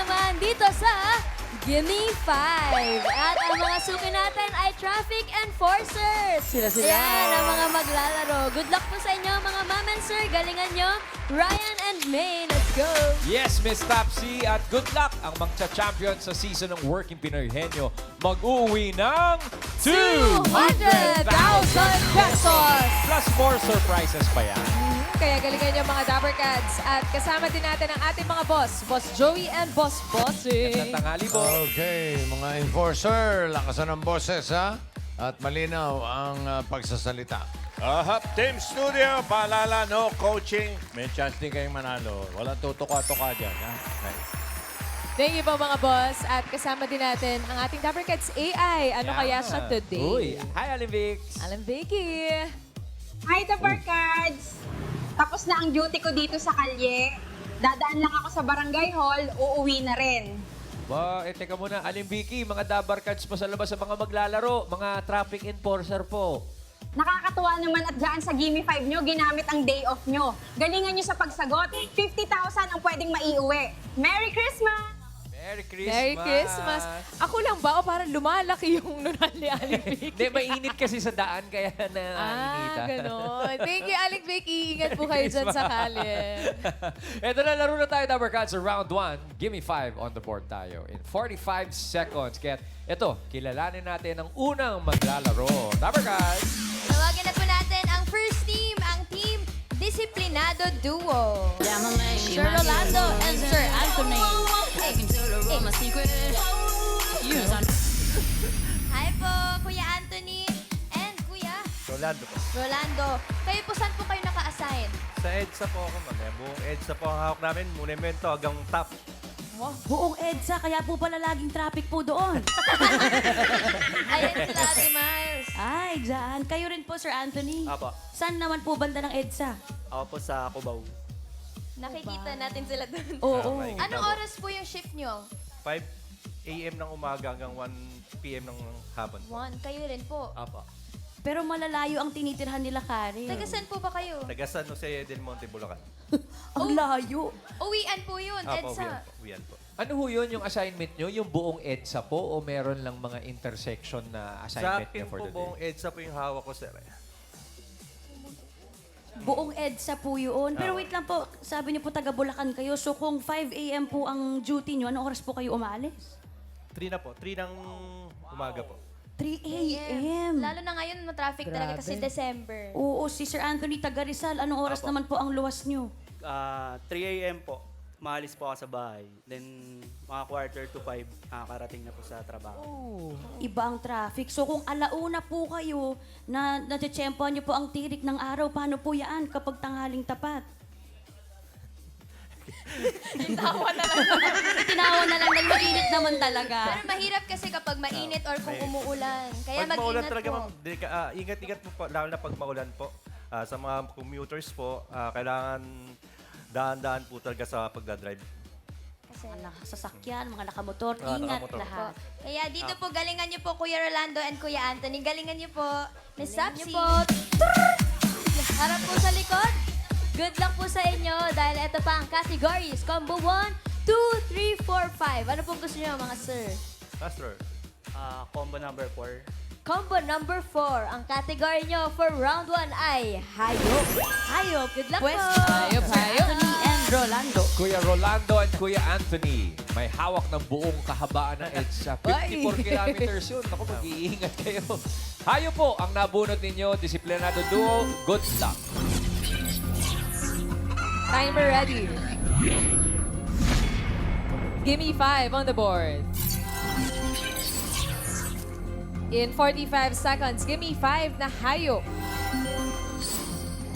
naman dito sa Gimme 5. At ang mga suki natin ay traffic enforcers. Sila. Yan, ang mga maglalaro. Good luck po sa inyo, mga ma'am and sir. Galingan nyo. Ryan and May, let's go. Yes, Miss Tapsi, at good luck ang magcha-champion sa season ng Working Pinoy Henyo. Mag-uwi ng 200,000 pesos! Plus more surprises pa yan. Kaya galingan niyo mga Dapper Cats. At kasama din natin ang ating mga boss, Boss Joey and Boss Bossy. Sa tanghali po. Okay, mga enforcer, lakasan ng boses ha? At malinaw ang pagsasalita. Team Studio, paalala, no coaching. May chance din kayong manalo. Walang tutuka-tuka dyan. Ha? Nice. Thank you po mga boss. At kasama din natin ang ating Dapper Cats AI. Ano kaya siya today? Uy, hi, Alivix. Alam Vicky. Hi, the Cards! Tapos na ang duty ko dito sa kalye. Dadaan lang ako sa barangay hall, uuwi na rin. Ba, teka muna. Aling Vicky, mga dabar cards pa sa labas sa mga maglalaro. Mga traffic enforcer po. Nakakatuwa naman at dyan sa Gimme 5 nyo, ginamit ang day off nyo. Galingan nyo sa pagsagot, 50,000 ang pwedeng maiuwi. Merry Christmas! Merry Christmas. Merry Christmas. Ako lang ba o parang lumalaki yung nunal ni Aling Vicky? Hindi, mainit kasi sa daan kaya nainita. Ganon. Thank you, Aling Vicky. Ingat po kayo dyan sa kalye. Ito na, laro na tayo, Dabber Cats, sa round 1. Gimme 5 on the board tayo in 45 seconds. Kaya ito, kilalanin natin ang unang maglalaro. Dabber Cats! Tawagin na po natin ang first team, ang Team Disiplinado Duo. Sir Rolando and Sir Anthony. Hi po, Kuya Anthony and Kuya Rolando po. Rolando. Kayo po, saan po kayo naka-assign? Sa EDSA po ako, ma'am. Buong EDSA po ang hawak namin. Monumento hanggang top. Buong EDSA, kaya po pala laging traffic po doon. Ayan sila, Ate Miles. Ay, dyan. Kayo rin po, Sir Anthony. Apo. Saan naman po banda ng EDSA? Ako po sa Cubao. Nakikita natin sila doon. Oo. Anong oras po yung shift nyo? 5 a.m. ng umaga hanggang 1 p.m. ng hapon. 1. Kayo rin po. Apo. Pero malalayo ang tinitirhan nila, Karen. Taga saan po ba kayo? Taga San Jose del Monte, Bulacan. Ang layo. Uwian po yun, Apo, EDSA. uwian po. Ano ho yun yung assignment nyo? Yung buong EDSA po o meron lang mga intersection na Sa assignment akin nyo for po, the buong day? EDSA po yung hawak ko, sir. Buong EDSA po yun. Pero wait lang po, sabi niyo po taga Bulacan kayo. So kung 5 a.m. po ang duty niyo, anong oras po kayo umalis? 3 na po. 3 ng umaga po. 3 a.m. Lalo na ngayon, matraffic talaga kasi December. Oo, si Sir Anthony taga Rizal. Anong oras Apo. naman po ang luwas niyo? 3 a.m. po. Maalis po ako sa bahay. Then, mga quarter to 5, nakakarating na po sa trabaho. Iba ang traffic. So kung alauna po kayo na natsetsempohan niyo po ang tirik ng araw, paano po yan kapag tanghaling tapat? Tinawa na lang. Tinawa na lang, nag-mainit naman talaga. Pero mahirap kasi kapag mainit or kung umuulan. Kaya Pag maulan mag-ingat talaga, po. ma'am, ingat-ingat po, lalo na pag maulan po. Sa mga commuters po, kailangan daan-daan po talaga sa pagdadrive. Kasi, Mga nakasasakyan, mga nakamotor, Ah, ingat nakamotor. lahat. kaya dito po, galingan niyo po, Kuya Rolando and Kuya Anthony. Galingan niyo po. Miss Sapsi. po. Harap po sa likod. Good luck po sa inyo dahil ito pa ang categories. Combo 1, 2, 3, 4, 5. Ano pong gusto niyo, mga sir? Master, Combo number 4. Combo number 4. Ang category nyo for round 1 ay hayop. Hayop. Good luck Pwesto, po. Hayop, Sir hayop. Anthony and Rolando. Kuya Rolando at Kuya Anthony, may hawak ng buong kahabaan ng EDSA. 54 kilometers yun. Ako, mag-iingat kayo. Hayo po ang nabunot ninyo. Disiplinado Duo. Good luck. Timer ready. Gimme 5 on the board. In 45 seconds, gimme 5 na hayop.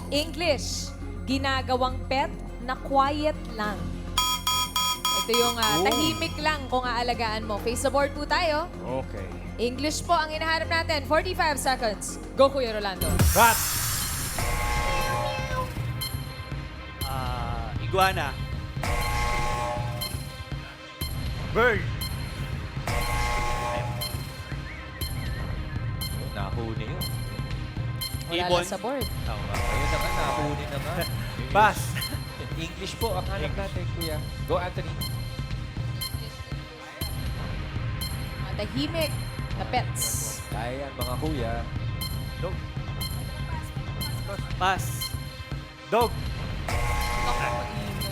English, ginagawang pet na quiet lang. Ito yung tahimik lang kung aalagaan mo. Face the board po tayo. Okay. English po ang hinahanap natin. 45 seconds. Go, Kuya Rolando. rat! Iguana. Bird! Nahuli yun. Wala Ibon. lang sa board. Ayun naman, nahuli naman. Pass! English po ang hanap natin, Kuya. Go, Anthony. tahimik na pets. Kaya yan, mga kuya. Dog. Pass. Dog.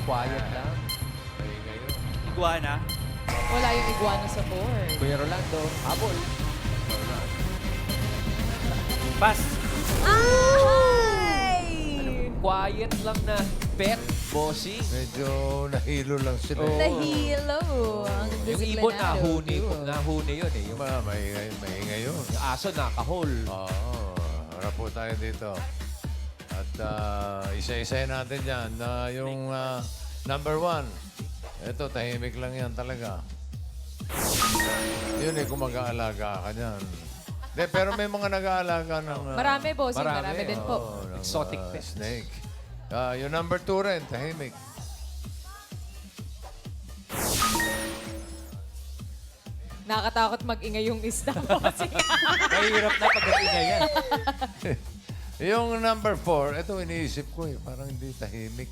Quiet lang. Maingay yun. Iguana. Wala yung iguana sa board. Kuya Rolando, habol. Pass. Quiet lang na pet, bossy. Medyo nahilo lang sila. Oo. Nahilo. Ang Yung ibon disiplinado. nahuni yun eh. Yung, Maingay yun. yung aso nakahol. Oo. Harap po tayo dito. At isa-isayin natin yan na yung number 1. Ito, tahimik lang yan talaga. Yun eh, kung mag-aalaga ka dyan. De, pero may mga nag-aalaga ng... Marami, bossing. Marami. Marami din po. Oo, ng, Exotic pets. Snake. Yung number 2 rin, tahimik. Nakakatakot mag-ingay yung isda, bossing. Mahirap na pag-ingay yan. Yung number 4, ito iniisip ko eh, parang hindi tahimik.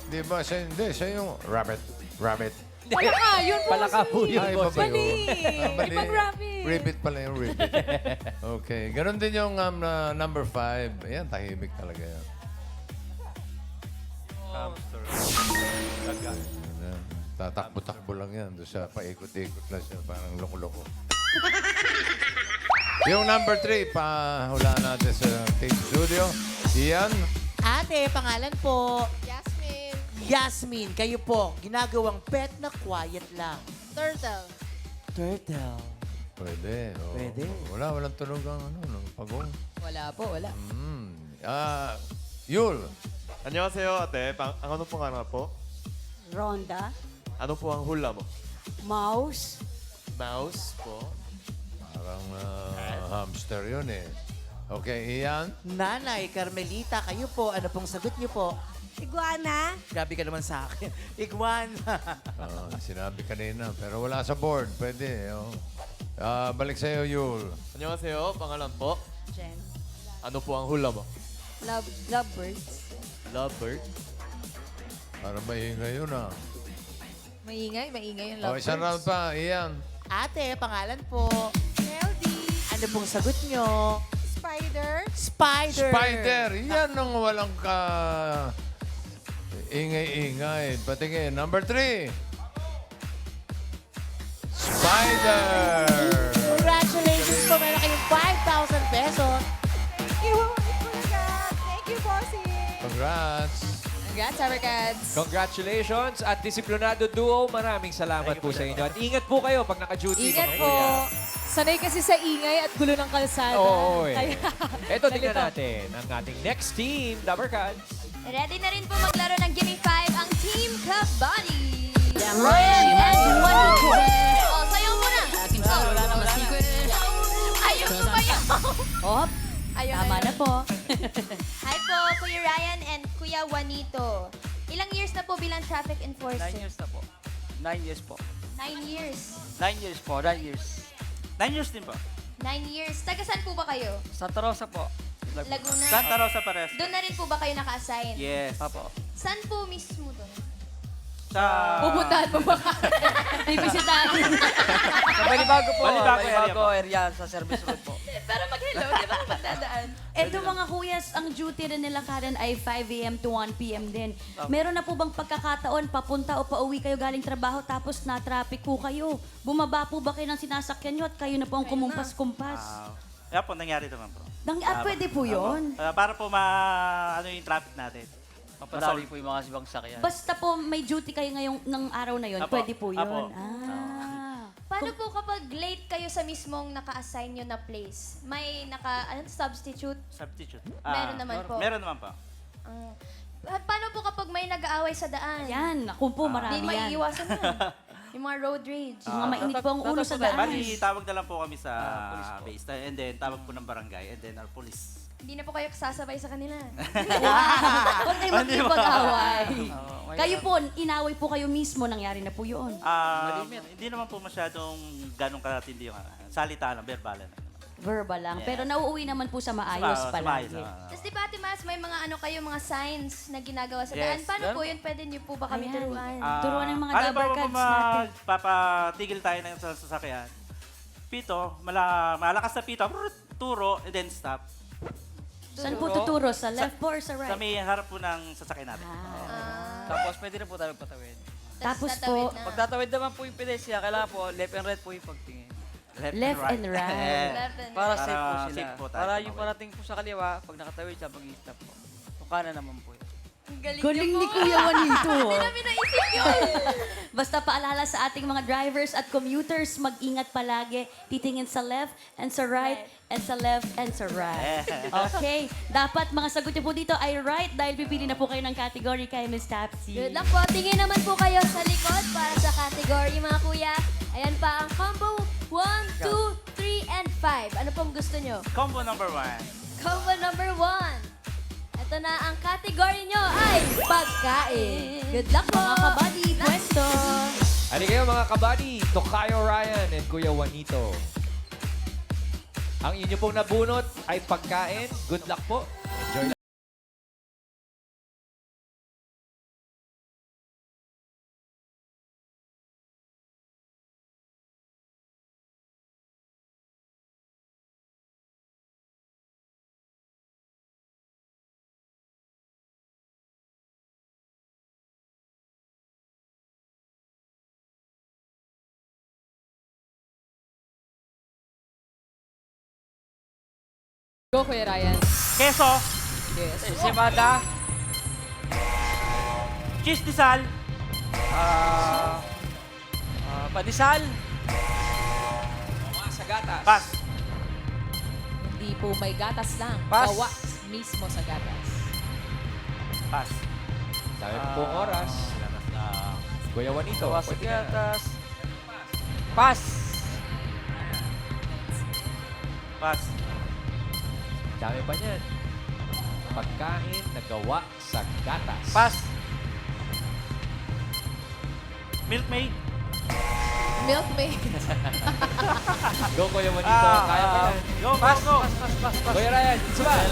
Di ba? Siya yung rabbit. Rabbit. Palaka, yun po. Palaka po yun, Ay, boss. iba ba yun? Mali. Mali. Ibang rabbit. Ribbit pala yung ribbit. Okay. Ganon din yung number 5. Ayan, tahimik talaga yan. Hamster. Daga. Ayan. Tatakbo-takbo lang yan. Doon sa paikot-ikot lang siya. Parang loko-loko. Yung number 3, pahulaan natin sa Team Studio. Ian. Ate, pangalan po. Jasmine. Yasmin, kayo po. Ginagawang pet na quiet lang. Turtle. Turtle. Pwede. Oo. Pwede. Walang tunog ang ng pagong. Wala po, wala. Yul. 안녕하세요, ate. Ano po nga po? Ronda, Ano po ang hula mo? mouse, Mouse po. Parang hamster yun eh. Okay, Ian. Nanay, Carmelita, kayo po. Ano pong sagot niyo po? Iguana. Grabe ka naman sa akin. Iguana. Sinabi kanina, pero wala sa board. Pwede. Oh. Balik sa'yo, Yul. 안녕하세요. pangalan po? Jen, Ano po ang hula mo? lovebirds, Lovebird. Para maingay yun ah. Maingay yung Oh, isang round pa, Ian. Ate, pangalan po. Melody. Ano pong sagot niyo? Spider. Spider. Spider. Yan ang walang ingay-ingay. Patingin. Number 3. Spider. Congratulations po. Meron kayong 5,000 pesos. Thank you. Thank you, bossy. Congrats. Congrats, Evercats. Congratulations at Disiplinado Duo. Maraming salamat po sa inyo. At ingat po kayo pag naka-duty. Ingat mga po. kuya. Sanay kasi sa ingay at gulo ng kalsada. Oo eh. Kaya, Ito, tingnan Ganito. natin ang ating next team, Dabbercats. Ready na rin po maglaro ng Gimme 5 ang Team Kabaddi. Ryan and Juanito. Oh, sayaw muna. Wala naman secret. Ayaw ko ba yun? Op, Ayaw tama na po. Hi po, Kuya Ryan and Kuya Juanito. Ilang years na po bilang traffic 9 enforcer? years na po. 9 years po. 9 years. 9 years po. 9 years. 9 years din po. 9 years. Taga saan po ba kayo? Santa Rosa po. Laguna. Santa Rosa Pares. Doon na rin po ba kayo naka-assign? Yes. Apo. Saan po mismo doon? Sa... pupuntahan mo ba? Bibisitahin. Sa Balibago po. Balibago area sa Service Road po. Pero mag-hello, di ba? Magdadaan. Eto mga kuyas, ang duty rin nila Karen ay 5 a.m. to 1 p.m. din. Meron na po bang pagkakataon, papunta o pauwi kayo galing trabaho tapos na-traffic po kayo? Bumaba po ba kayo ng sinasakyan nyo at kayo na po ang kumumpas-kumpas? Kaya po, nangyari naman po. Pwede po yun? Para po ano yung traffic natin. Mapadali po yung mga sibang sakyan. Basta po may duty kayo ngayong ng araw na yun, Apo. pwede po yun. Apo. Paano po kapag late kayo sa mismong naka-assign nyo na place? May substitute? Substitute. Meron naman po. Meron naman po. Paano po kapag may nag-aaway sa daan? Yan, ako po, Di marami yan. maiiwasan yan. Yung mga road rage. Yung mga mainit po ang ulo sa daan. Bali, tawag na lang po kami sa base. And then, tawag po ng barangay. And then, our police. Hindi na po kayo sasabay sa kanila. Huwag kayo makipag-away. Oh, Kayo po, inaway po kayo mismo, nangyari na po yun. Hindi naman po masyadong ganong katindi yung salita lang, verbal lang. verbal lang. Pero nauuwi naman po sa maayos palagi. Tapos di ba, Ate Mas, may mga ano kayo, mga signs na ginagawa sa daan. Yes. Paano po yun? Pwede niyo po ba kami Ayan. turuan? Turuan ng mga Alam dabber mo, cards natin. papatigil tayo ng sasakyan. Pito, malakas na pito, turo, and then stop. Saan po tuturo? Sa left po or sa Sa right? may harap po ng sasakyan natin. Tapos pwede na po tayo patawid. Tapos tatawid po, na. Pag tatawid naman po yung pedestrian, kailangan po left and right po yung pagtingin. left and right. Left and Para right. safe po sila. safe po tayo Para tumawid. yung parating po sa kaliwa, pag nakatawid siya, mag-i-stop po. Kung kanan naman po. Ang galing, Galing niyo ni po. Kuya Juanito. Hindi namin naisip yun. Basta paalala sa ating mga drivers at commuters, mag-ingat palagi. Titingin sa left and sa right, and sa left and sa right. Okay. Dapat mga sagot niyo po dito ay right dahil pipili na po kayo ng category kay Miss Tapsy. Good luck po. Tingin naman po kayo sa likod para sa category, mga kuya. Ayan pa ang combo 1, 2, 3, and 5. Ano pong gusto nyo? Combo number 1. Combo number 1. Ito na ang category nyo ay pagkain. Good luck po. Mga kabady, pwesto. Ano kayo mga kabady? Tokayo Ryan and Kuya Juanito. Ang inyo pong nabunot ay pagkain. Good luck po. Enjoy. Go, Kuya Ryan. Keso, Yes. semada, cheese disal, padisal, Mga sa gatas. pas. Hindi po may gatas lang. Pass. Gawa mismo sa gatas. Pas. Dami po pong oras. Kuya Juanito. Gawa sa pwede na. gatas. Pas. Pas. Dami pa niyan. Pagkain na gawa sa gatas. Pas. Milkmaid. Milkmaid. Go, Kuya Juanito. Kaya pa yan. Go, pas, go. Kuya Ryan, sumal.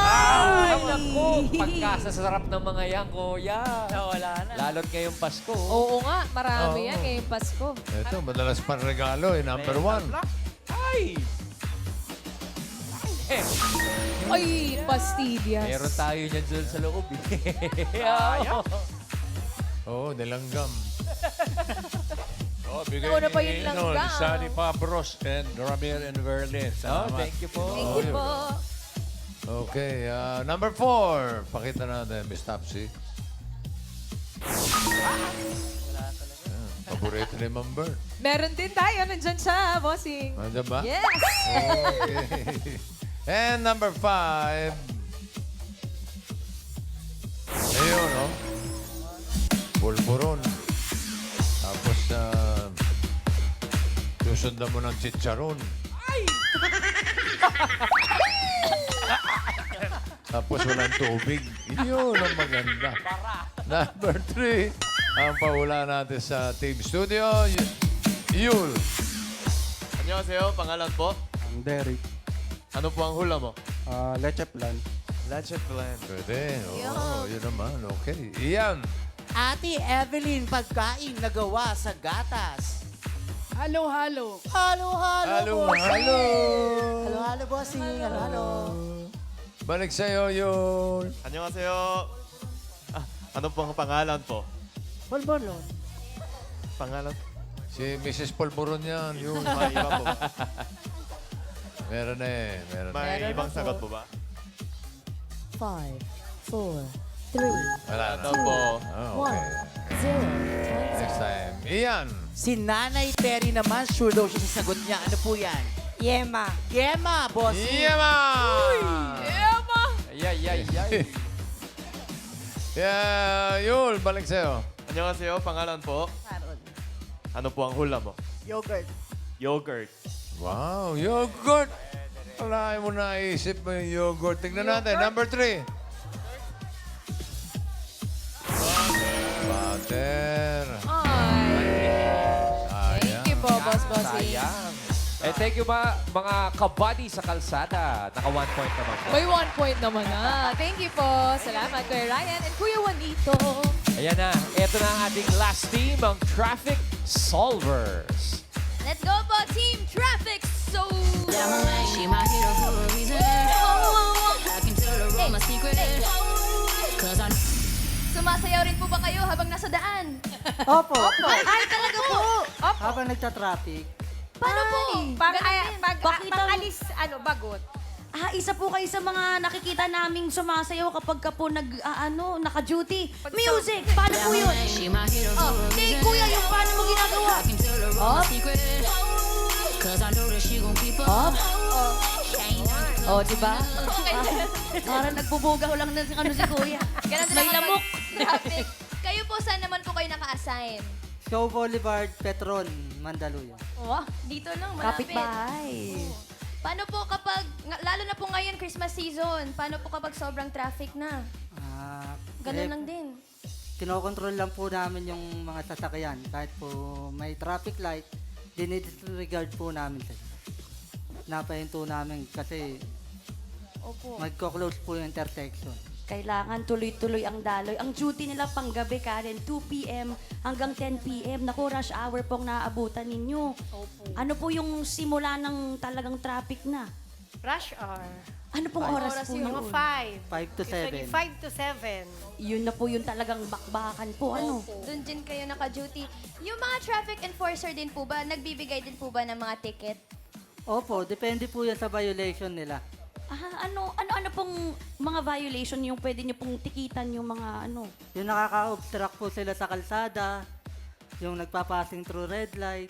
Ay, naku. Pagkasasarap ng mga yan, Kuya. Wala na. Lalo't ngayong Pasko. Oo nga, marami Oo. yan ngayong Pasko. Ito, madalas pang regalo, number 1. Ay! Ay, pastillas. Meron tayo niyan dyan sa loob. Oo, nilanggam. Oh, bigay Nauna pa ni, yung langgam. Sunny Pabros and Ramir and Verlin. Oh, thank you po. Thank you po. Okay, number 4. Pakita natin, Miss Tapsy. Paborito ni Ma'am Bert. Meron din tayo. Nandyan siya, bossing. Nandiyan ba? Yes! Okay. And number 5. Ayun, no? Pulburon. Tapos, susundan mo ng chicharon. Tapos walang tubig. Yun ang maganda. Number 3. Ang paula natin sa Team Studio. Yul. Annyeonghaseyo, pangalan po? Ang Derek. Ano po ang hula mo? Leche plan. Leche plan. Pwede. Oo, yun naman. Okay. Iyan. Ate Evelyn, pagkain na gawa sa gatas. Halo-halo. Halo-halo, Halo, bossing. halo. Halo-halo, bossing. Halo-halo. Balik sa'yo, Yul. Annyeonghaseyo. Ano po ang pangalan po? Polbolon. Pangalan? Si Mrs. Polboron yan, Yul. May iba po ba? Meron na eh. Meron na. May ibang sagot po ba? 5, 4, 3, Wala na. Ito po. Okay. 0. Next time. Iyan. Si Nanay Terry naman, sure daw siya sa sagot niya. Ano po yan? Yema. Gemma, bossing. Yema! Ay, ay, ay. Yeah, Yul, balik sa'yo. Annyeonghaseyo, pangalan po? Carol. Ano po ang hula mo? Yogurt. Yogurt. Wow, yogurt. Wala mo naisip mo yung yogurt. Tignan natin. Number 3. Butter. Ay. Sayang. Thank you po, boss bossing. Sayang. And thank you mga kabady sa kalsada. Naka 1 point naman po. May 1 point naman na. Thank you po. Salamat, Kuya Ryan and Kuya Juanito. Ayan na, ito na ang ating last team, ang Traffic Solvers. Let's go po, Team Traffic So! She my hero for a reason. I can tell her all my secrets. Cause I Sumasayaw rin po ba kayo habang nasa daan? Opo. Ay, talaga po! Habang nagta-traffic. Paano po? Pag-alis, bagot. Isa po kayo sa mga nakikita naming sumasayaw kapag ka po naka-duty. Music! Paano po yun? she my hero for a Hey, reason. kuya, yung paano mo ginagawa? I can tell her all my secrets. Cause I know that she gon' keep up. Oh, diba? Parang nagbubugaw lang na si kuya. Ganun din May ako lamok. Traffic. Kayo po, saan naman po kayo naka-assign? Show Boulevard, Petron, Mandaluyong. Oh, dito lang, malapit. Kapit-bahay. Paano po kapag, lalo na po ngayon, Christmas season, paano po kapag sobrang traffic na? Ganun lang din. Kinokontrol lang po namin yung mga sasakyan. Kahit po may traffic light, dinidisregard po namin sila. Napahinto namin kasi Opo. magko-close po yung intersection. Kailangan tuloy-tuloy ang daloy. Ang duty nila panggabi, Karen, 2 p.m. hanggang 10 p.m. Naku, rush hour pong naaabutan ninyo. Ano po yung simula ng talagang traffic na? Rush hour. Ano pong oras po yun? 5. 5 to 7. 5 to 7. Yun na po yung talagang bakbakan po. Ano? Doon din kayo naka-duty. Yung mga traffic enforcer din po ba, nagbibigay din po ba ng mga ticket? Opo, depende po yan sa violation nila. Ano pong mga violation yung pwede nyo pong tikitan yung mga ano? Yung nakaka-obstruct po sila sa kalsada, yung nagpa-passing through red light.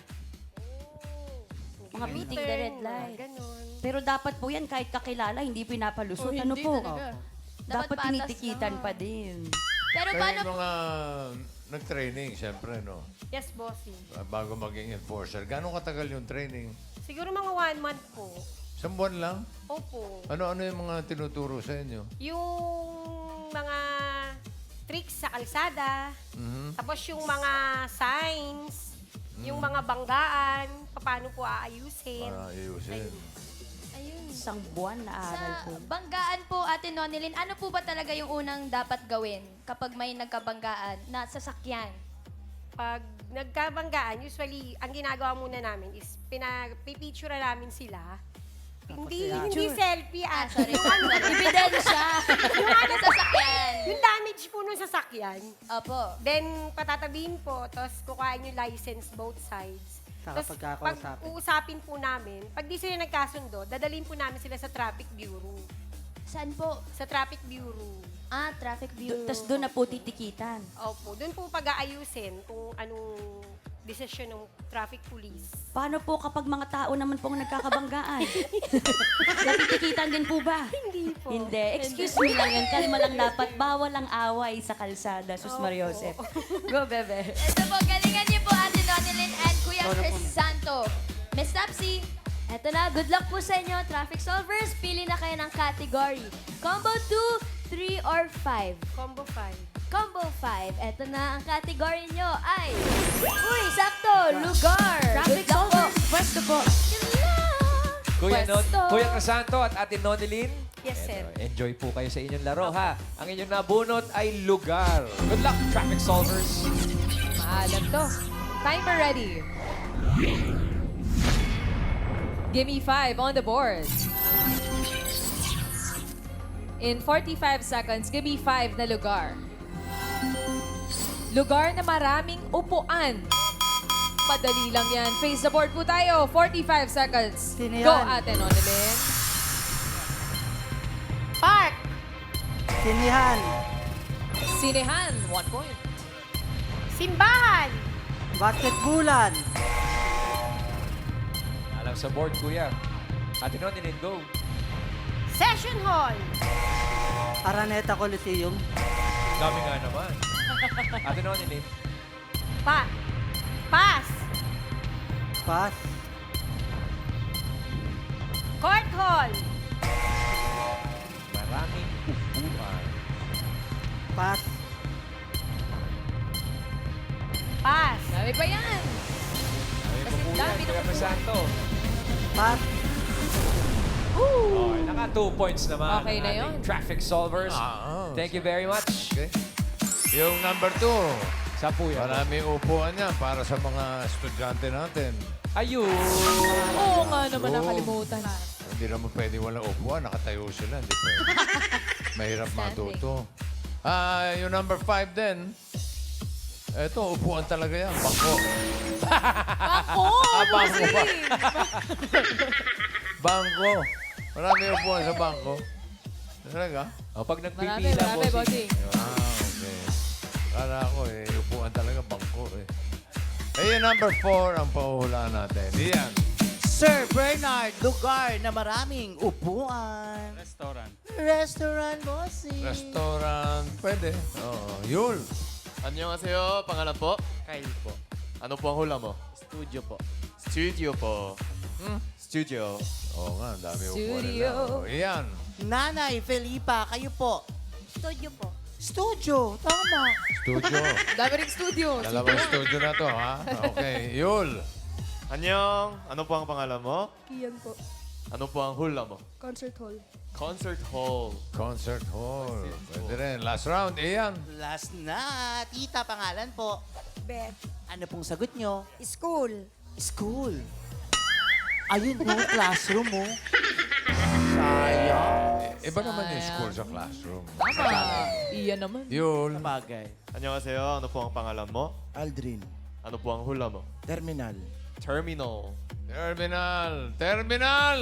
Mga beating the red light. Pero dapat po yan kahit kakilala, hindi pinapalusot. Ano po? Dapat patas tinitikitan lang. pa din. Pero Kaya paano yung mga nag-training, siyempre, no? Yes, bossing. Bago maging enforcer. Gano'ng katagal yung training? Siguro mga 1 month po. Isang buwan lang? Opo. Ano yung mga tinuturo sa inyo? Yung mga tricks sa kalsada, Mhm. tapos yung mga signs, yung mga banggaan, paano po aayusin. Para ayusin. Ayun. Isang buwan na aral Sa po. banggaan po, Ate Nonilyn, ano po ba talaga yung unang dapat gawin kapag may nagkabanggaan na sasakyan? Pag nagkabanggaan, usually, ang ginagawa muna namin is pinapipicture namin sila. Hindi selfie, Sorry. Ebidensya! Yung sasakyan. Yung damage po nung sasakyan. Opo. Then, patatabihin po, tapos kukuhain yung license both sides. Saka Tapos, pagkakausapin. pag uusapin po namin, pag di sila nagkasundo, dadalhin po namin sila sa Traffic Bureau. Saan po? Sa Traffic Bureau. Traffic bureau. Tapos doon na po titikitan. Opo, doon po pag-aayusin kung anong desisyon ng traffic police. Paano po kapag mga tao naman pong nagkakabanggaan? Natitikitan din po ba? Hindi po. Hindi. Excuse me lang yun. Kalma lang dapat. Bawal ang away sa kalsada. Sus Mariosep. Go, bebe. Ito po, galingan niyo po, Ate Nonilyn and Kuya Chris Santo. Miss Tapsi, eto na. Good luck po sa inyo, Traffic Solvers. Pili na kayo ng category. Combo 2, 3, or 5. Combo 5. Combo 5. Eto na ang category nyo ay... Uy, sakto! Lugar! Traffic Good luck po. solvers. Pwesto po. Pwesto. Kuya Crisanto at Ate Nonilyn. Yes, sir. Enjoy po kayo sa inyong laro, ha? Ang inyong nabunot ay lugar. Good luck, Traffic Solvers. Maalam to. Timer ready. Give me 5 on the board. In 45 seconds, give me 5 na lugar. Lugar na maraming upuan. Madali lang yan. Face the board po tayo. 45 seconds. Sino Go, yan? Ate Nonilyn. Park! Sinihan, Sinehan, 1 point. Simbahan! basketbulan, Alang sa board, Kuya. Ate Nonilyn, go. Session Hall! Araneta Coliseum, Dami nga naman. Ate Nonilyn. Pass! Pass, Court Hall! Maraming upuan. Pass, Pass! Dami pa yan. Dami po po yan, dami Kuya ng Crisanto. Pat. Okay, naka 2 points naman. Okay ang na ating yun. Traffic solvers. Thank you very much. Okay. Yung number 2, Sa po yan. maraming upuan yan para sa mga estudyante natin. Ayun. Oo nga naman, Oo. nakalimutan. Hindi naman pwede walang upuan. Nakatayo sila. Hindi pwede. Mahirap matuto. Yung number 5 din. Eto, upuan talaga yan. Bangko. Ako! Bangko ba? Bangko. Marami upuan sa bangko. Talaga? O, pag Marami, nagpipila, marami, bossing. Okay. Kala ko upuan talaga bangko eh. Yung number 4 ang pauhulaan natin. Iyan. Sir Bernard, lugar na maraming upuan. Restaurant. Restaurant, bossing. Restaurant. Pwede. Oo. Yul. 안녕하세요. pangalan po? Kyle po. Ano po ang hula mo? Studio po. Studio po. Studio. Oo nga, dami upuan Studio. nila. Oh, iyan. Nanay Felipa, kayo po. Studio po. Studio, tama. Studio. Dami ring studio. Dalawang studio na to, ha? Okay. Yul. 안녕. Ano po ang pangalan mo? Kian po. Ano po ang hula mo? Concert hall. Concert hall. Concert hall. Pwede rin. Last round. Iyan. Last na. Tita, pangalan po. Beth. Ano pong sagot nyo? School. School. Ayun mo, classroom mo. Sayang. Iba naman yung school sa classroom. Tama. Iyan naman. Yul. Bagay. 안녕하세요. Ano po ang pangalan mo? Aldrin. Ano po ang hula mo? Terminal. Terminal. Terminal. Terminal!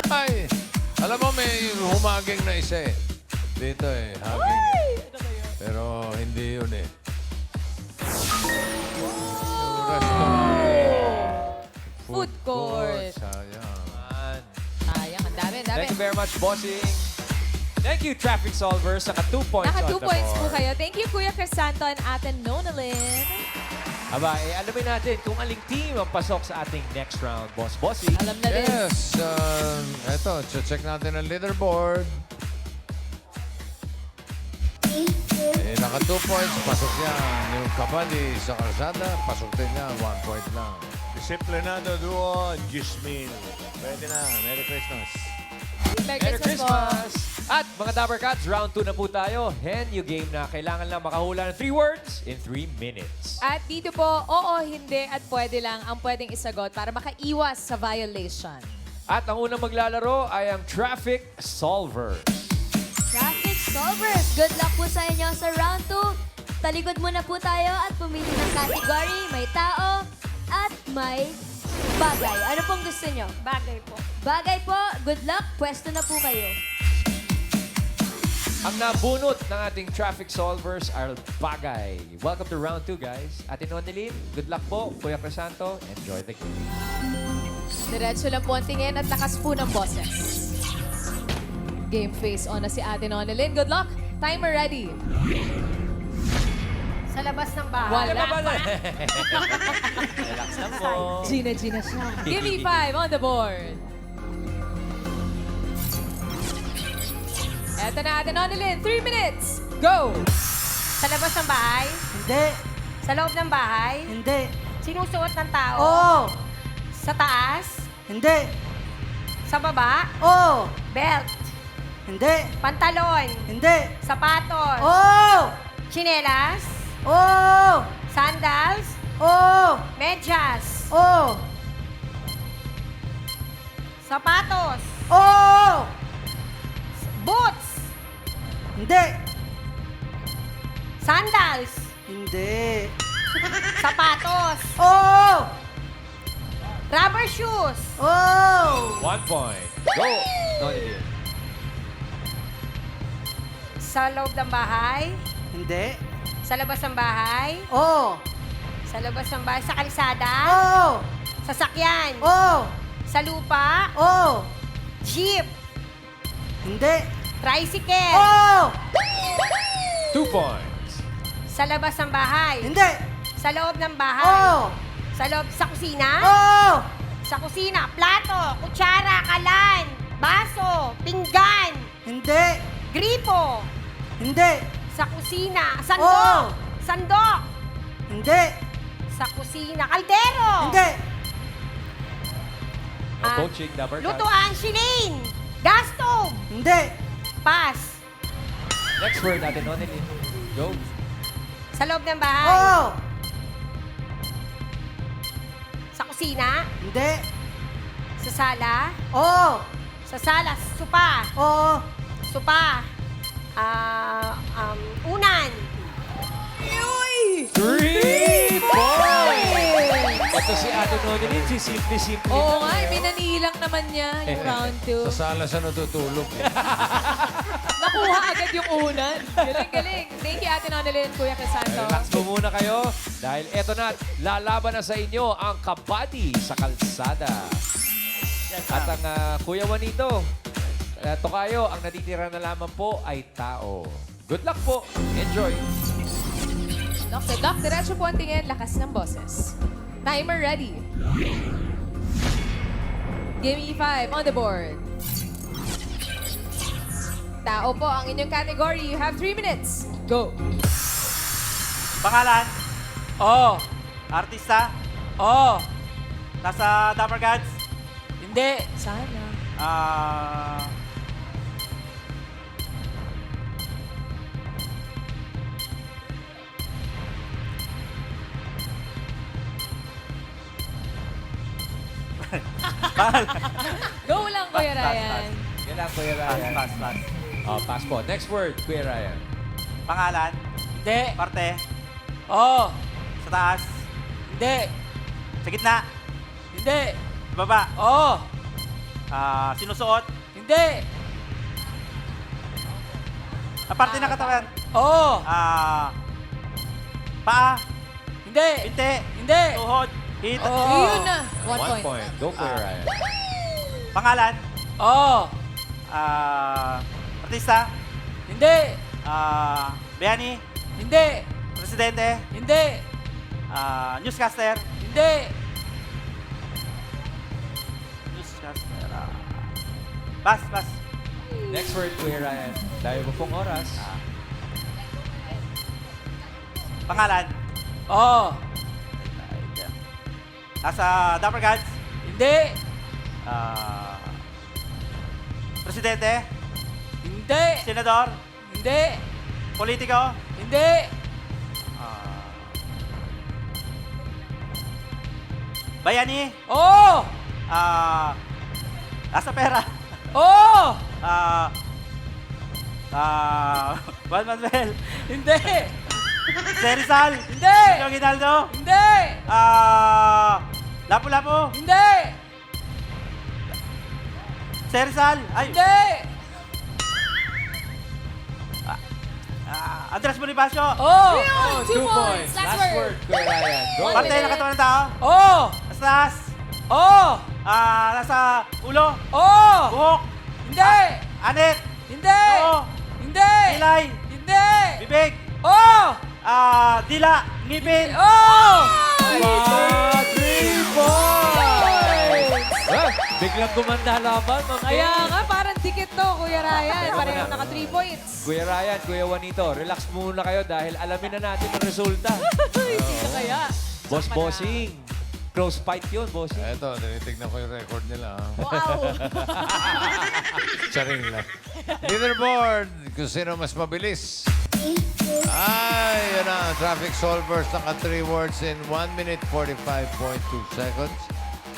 Ay! Alam mo, may humaging na isa eh. Dito eh. Haging eh. Pero hindi yun eh. Yung restaurant. Food court. Sayang. Sayang, ang dami, ang dami. Thank you very much, bossing. Thank you, traffic solvers. Naka 2 points Naka on 2 the points po board. kayo. Thank you, Kuya Crisanto and Ate Nonalyn. Aba, alamin natin kung aling team ang pasok sa ating next round, boss. Bossing. Alam na din. Yes. Eto, check natin ang leaderboard. Naka 2 points. Pasok yan. Yung kabali sa kalsada, pasok din niya. 1 point lang. Disciplinado duo, Gismin. Pwede na. Merry Christmas. Merry Christmas! At mga Dabber Cats, round 2 na po tayo. Henyo game na kailangan lang makahula ng 3 words in 3 minutes. At dito po, oo, hindi at pwede lang ang pwedeng isagot para makaiwas sa violation. At ang unang maglalaro ay ang Traffic Solvers. Traffic solvers. Good luck po sa inyo sa round 2. Talikod muna po tayo at pumili ng category. May tao at may bagay. Ano pong gusto nyo? Bagay po. Bagay po. Good luck. Pwesto na po kayo. Ang nabunot ng ating Traffic Solvers are bagay. Welcome to round 2, guys. Ate Nonilyn, good luck po. Kuya Crisanto, enjoy the game. Diretso lang po ang tingin at lakas po ng boses. Game face on na si Ate Nonalyn. Good luck. Timer ready. Sa labas ng bahay. Wala. Relax lang po. Gina siya. Give me 5 on the board. Eto na Ate Nonalyn. 3 minutes. Go! Sa labas ng bahay. Hindi. Sa loob ng bahay. Hindi. Sinusuot ng tao. Oo. Sa taas. Hindi. Sa baba. Oo. Belt. Hindi. Pantalon. Hindi. Sapatos. Oo. Chinelas. Oo. Sandals. Oo. Medyas. Oo. Sapatos. Oo. Boots. Hindi. Sandals. Hindi. Sapatos. Oo. Rubber shoes. Oo. 1 point. Go! Nonilyn. Sa loob ng bahay. Hindi. Sa labas ng bahay. Oo. Sa labas ng bahay. Sa kalsada. Oo. Sasakyan. Oo. Sa lupa. Oo. Jeep. Hindi. Tricycle. Oo. 2 points. Sa labas ng bahay. Hindi. Sa loob ng bahay. Oo. Sa loob, sa kusina. Oo. Sa kusina, plato, kutsara, kalan, baso, pinggan, Hindi. gripo. Hindi. Sa kusina, Oo. sandok, sandok. Hindi. Sa kusina, kaldero. Hindi. Coaching, Dabber Cats. Lutuan, Shilane. Gas stove. Hindi. Pass. Next word natin, Nonilin. Go. Sa loob ng bahay. Oo. Sa kusina. Hindi. Sa sala. Oo. Sa sala. Supa. Oo. Supa. Unan. 3 points! Ito si Ate Nonilin, si Simple-Simple. Oo lang, nga, eh. minanilang naman niya yung round 2. Sa sala siya natutulog. Nakuha agad yung unan. Galing-galing. Thank you, Ate Nonilin, Kuya Crisanto. Relax po muna kayo dahil eto na, lalaban na sa inyo ang kabady sa kalsada. At ang Kuya Juanito, Tokayo, ang natitira na lamang po ay tao. Good luck po. Enjoy. Doc, sa Doc, diretso po ang tingin, lakas ng boses. Timer ready. Give me 5 on the board. Tao po ang inyong category. You have 3 minutes. Go. Pangalan? Oo. Artista? Oo. Nasa Dapper Gods? Hindi. Sana. Go lang, Kuya Ryan. Yan lang, Kuya Ryan. Pass. Oh, pass po. Next word, Kuya Ryan. Pangalan? Hindi. Parte? Oo. Sa taas? Hindi. Sa gitna? Hindi. Sa baba? Oo. Sinusuot? Hindi. Parte ng katawan? Oo. Paa? Hindi. Pinte? Hindi. Tuhod? Hit? Yun na. 1 1 point. point. Go, Kuya Ryan. Pangalan? Oo. Artista? Hindi. Bayani? Hindi. Presidente? Hindi. Newscaster? Hindi. Newscaster. Pass. Next word, Kuya Ryan. Dahil mo pong oras. Pangalan? Oo. Nasa Dapper Gods? Hindi. Presidente? Hindi. Senador? Hindi. Politiko? Hindi. Bayani? Oo. Nasa pera? Oo. Juan Manuel? Hindi. Serizal? Hindi. Pino Ginaldo? Hindi. Lapu-Lapu? Hindi. Serizal? Ay. Hindi. Andres Bonifacio? Oo. 2 points. Last word, Kuya Ryan. Go. Parte ng katawan ng tao? Oo. Nasa taas? Oo. Nasa ulo? Oo. Buhok? Hindi. Anit? Hindi. Oo. Hindi. Kilay? Hindi. Bibig? Oo. Dila? Ngipin? Oo. 3 points! Biglang gumanda laban, Ma'am Kaya Jenny. nga, parang dikit to, Kuya Ryan. Parehong naka 3 points. Kuya Ryan, Kuya Juanito, relax muna kayo dahil alamin na natin ang resulta. Sino kaya? Boss Bossing. Close fight yun, Bossing. Eto, tinitignan ko yung record nila. Wow! Charing lang. Leaderboard, kung sino mas mabilis. Ay, yun na. Traffic solvers naka 3 words in 1 minute 45.2 seconds.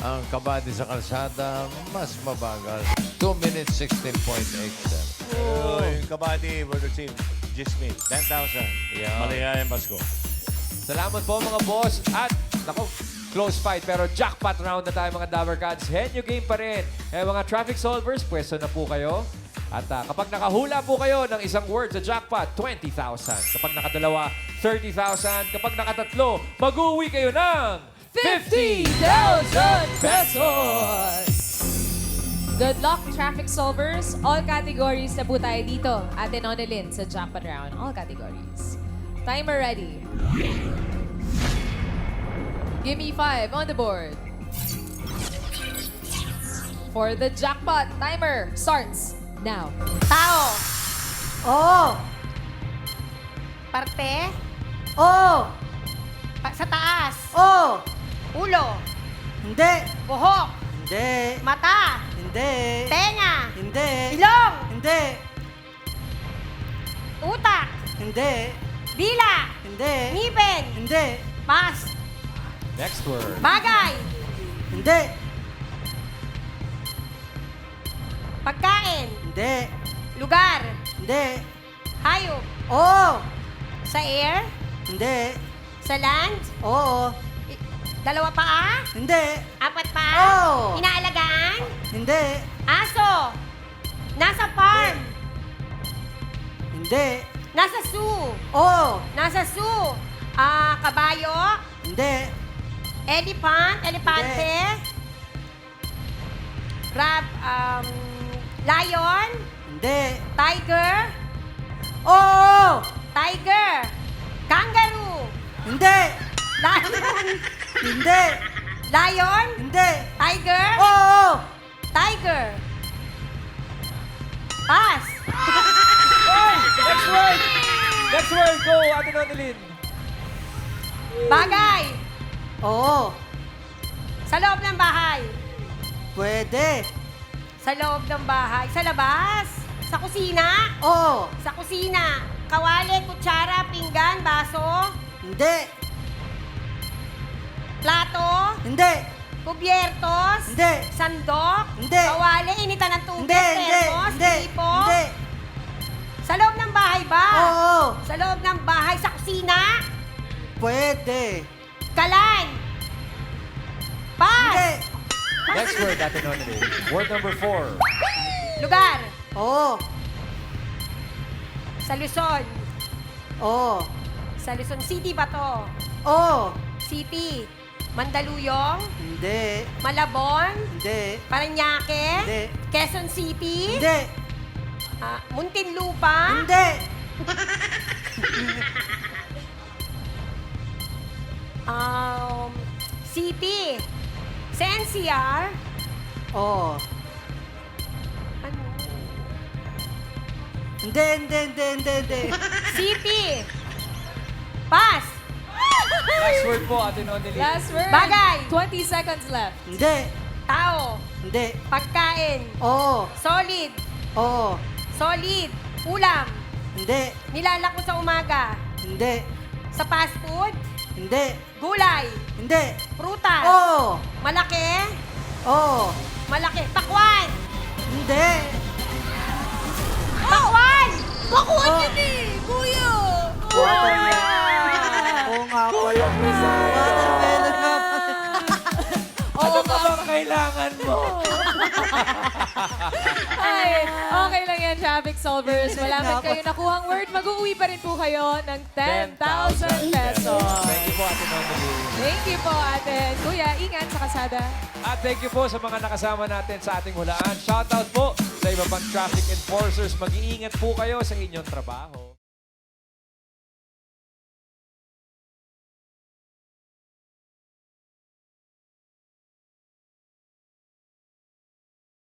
Ang kabady sa kalsada, mas mabagal. 2 minutes 16.87. Yung kabady, Burger Team, Gismil, 10,000. Yeah. Maligayang Pasko. Salamat po mga boss. At, naku, close fight. Pero jackpot round na tayo mga Dabber Cats. Henyo game pa rin. Mga traffic solvers, pwesto na po kayo. At kapag nakahula po kayo ng isang word sa jackpot, 20,000. Kapag nakadalawa, 30,000. Kapag nakatatlo, mag-uwi kayo ng 50,000 pesos! Good luck, traffic solvers. All categories na po tayo dito. Ate Nonilin sa jackpot round. All categories. Timer ready. Give me 5 on the board. For the jackpot, timer starts now. Tao. Oo. Parte. Oo. Sa taas. Oo. Ulo. Hindi. Buhok. Hindi. Mata. Hindi. Tenga. Hindi. Ilong. Hindi. Utak. Hindi. Dila. Hindi. Ngipin. Hindi. Pass. Next word. Bagay. Hindi. Pagkain. Hindi. Lugar. Hindi. Hayop. Oo. Sa air. Hindi. Sa land. Oo. Dalawa paa. Hindi. Apat paa. Oo. Inaalagaan. Hindi. Aso. Nasa farm. Hindi. Nasa zoo. Oo. Nasa zoo. Kabayo. Hindi. Elephant. Elepante. Lion. Hindi. Tiger. Oo. Tiger. Kangaroo. Hindi. Lion. Hindi. Lion. Hindi. Tiger. Oo. Tiger. Pass. Next word! Next word, go, Ate Nonilyn. Bagay. Oo. Sa loob ng bahay. Pwede. Sa loob ng bahay. Sa labas. Sa kusina. Oo. Sa kusina. Kawali, kutsara, pinggan, baso. Hindi. Plato. Hindi. Kubyertos. Hindi. Sandok. Hindi. Kawali, initan ng tubig. Hindi. Hindi. Termos. Hindi. Tipo. Hindi. Sa loob ng bahay ba? Oo. Sa loob ng bahay. Sa kusina. Pwede. Kalan. Pass. Hindi. Next word, Ate Nonilyn. Word number 4. Lugar. Oo. Sa Luzon. Oo. Sa Luzon City ba to? Oo. City. Mandaluyong. Hindi. Malabon. Hindi. Parañaque. Hindi. Quezon City. Hindi. Muntinlupa. Hindi. City. Sa NCR. Oo. Ano? Hindi. City. Pass. Last word po, Ate Nonilyn. Last word. Bagay. 20 seconds left. Hindi. Tao. Hindi. Pagkain. Oo. Solid. Oo. Solid. Ulam. Hindi. Nilalako sa umaga. Hindi. Sa fast food. Hindi. Gulay. Hindi. Prutas. Oo. Malaki. Oo. Malaki. Pakwan. Hindi. Pakwan! Pakwan yun eh! Kuya! Oo nga pala. Watermelon nga pala. Ano pa bang kailangan mo? Ay, okay lang yan, traffic solvers. Malaman kayo nakuhang word, mag-uwi pa rin po kayo ng 10,000 pesos. Thank you po, Ate Nonilyn. Thank you po, ate. Kuya, ingat sa kasada. At thank you po sa mga nakasama natin sa ating hulaan. Shoutout po sa iba pang traffic enforcers. Mag-iingat po kayo sa inyong trabaho.